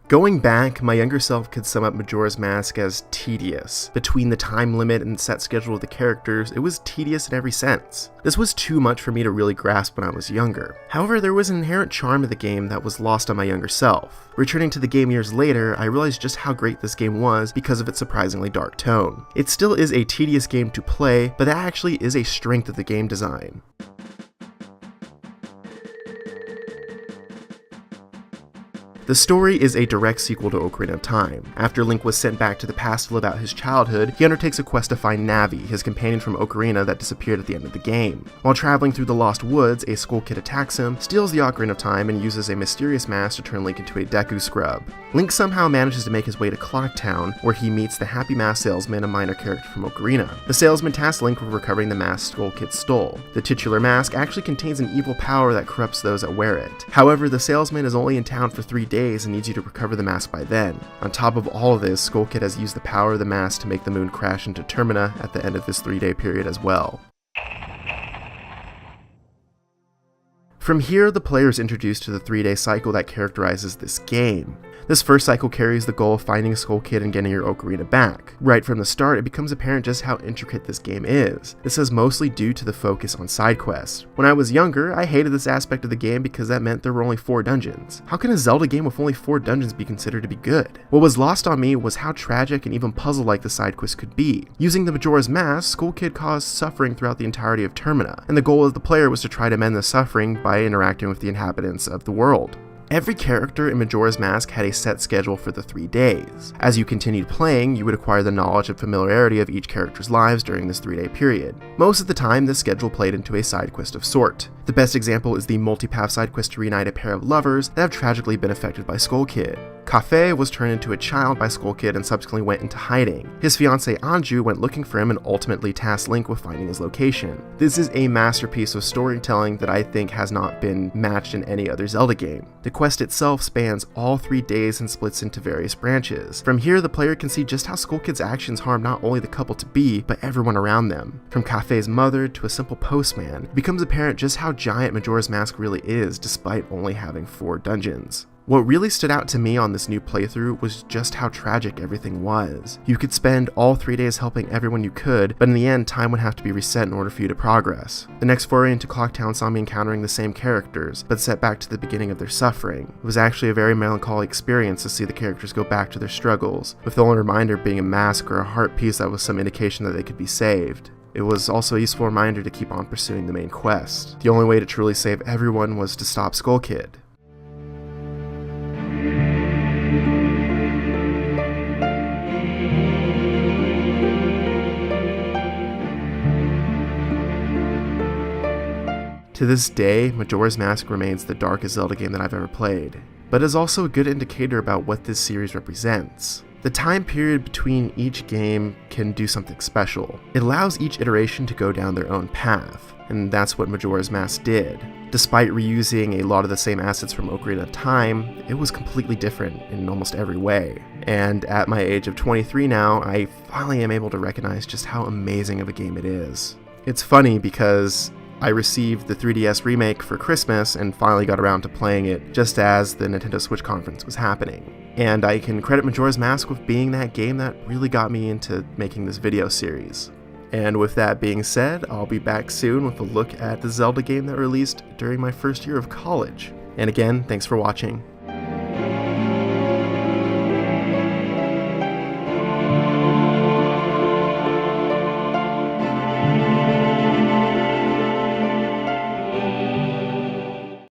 Going back, my younger self could sum up Majora's Mask as tedious. Between the time limit and set schedule of the characters, it was tedious in every sense. This was too much for me to really grasp when I was younger. However, there was an inherent charm of the game that was lost on my younger self. Returning to the game years later, I realized just how great this game was because of its surprisingly dark tone. It still is a tedious game to play, but that actually is a strength of the game design. The story is a direct sequel to Ocarina of Time. After Link was sent back to the past to live out his childhood, he undertakes a quest to find Navi, his companion from Ocarina that disappeared at the end of the game. While traveling through the Lost Woods, a Skull Kid attacks him, steals the Ocarina of Time, and uses a mysterious mask to turn Link into a Deku Scrub. Link somehow manages to make his way to Clock Town, where he meets the Happy Mask salesman, a minor character from Ocarina. The salesman tasks Link with recovering the mask Skull Kid stole. The titular mask actually contains an evil power that corrupts those that wear it. However, the salesman is only in town for 3 days and needs you to recover the mask by then. On top of all of this, Skull Kid has used the power of the mask to make the moon crash into Termina at the end of this 3-day period as well. From here, the player is introduced to the 3-day cycle that characterizes this game. This first cycle carries the goal of finding Skull Kid and getting your Ocarina back. Right from the start, it becomes apparent just how intricate this game is. This is mostly due to the focus on side quests. When I was younger, I hated this aspect of the game because that meant there were only 4 dungeons. How can a Zelda game with only 4 dungeons be considered to be good? What was lost on me was how tragic and even puzzle-like the side quests could be. Using the Majora's Mask, Skull Kid caused suffering throughout the entirety of Termina, and the goal of the player was to try to mend the suffering by interacting with the inhabitants of the world. Every character in Majora's Mask had a set schedule for the 3 days. As you continued playing, you would acquire the knowledge and familiarity of each character's lives during this 3-day period. Most of the time, this schedule played into a side quest of sort. The best example is the multipath side quest to reunite a pair of lovers that have tragically been affected by Skull Kid. Kafei was turned into a child by Skull Kid and subsequently went into hiding. His fiancée Anju went looking for him and ultimately tasked Link with finding his location. This is a masterpiece of storytelling that I think has not been matched in any other Zelda game. The quest itself spans all 3 days and splits into various branches. From here, the player can see just how Skull Kid's actions harm not only the couple-to-be, but everyone around them. From Kafei's mother to a simple postman, it becomes apparent just how giant Majora's Mask really is, despite only having 4 dungeons. What really stood out to me on this new playthrough was just how tragic everything was. You could spend all 3 days helping everyone you could, but in the end, time would have to be reset in order for you to progress. The next foray into Clock Town saw me encountering the same characters, but set back to the beginning of their suffering. It was actually a very melancholy experience to see the characters go back to their struggles, with the only reminder being a mask or a heart piece that was some indication that they could be saved. It was also a useful reminder to keep on pursuing the main quest. The only way to truly save everyone was to stop Skull Kid. To this day, Majora's Mask remains the darkest Zelda game that I've ever played, but is also a good indicator about what this series represents. The time period between each game can do something special. It allows each iteration to go down their own path, and that's what Majora's Mask did. Despite reusing a lot of the same assets from Ocarina of Time, it was completely different in almost every way. And at my age of 23 now, I finally am able to recognize just how amazing of a game it is. It's funny because I received the 3DS remake for Christmas and finally got around to playing it just as the Nintendo Switch conference was happening. And I can credit Majora's Mask with being that game that really got me into making this video series. And with that being said, I'll be back soon with a look at the Zelda game that released during my first year of college. And again, thanks for watching.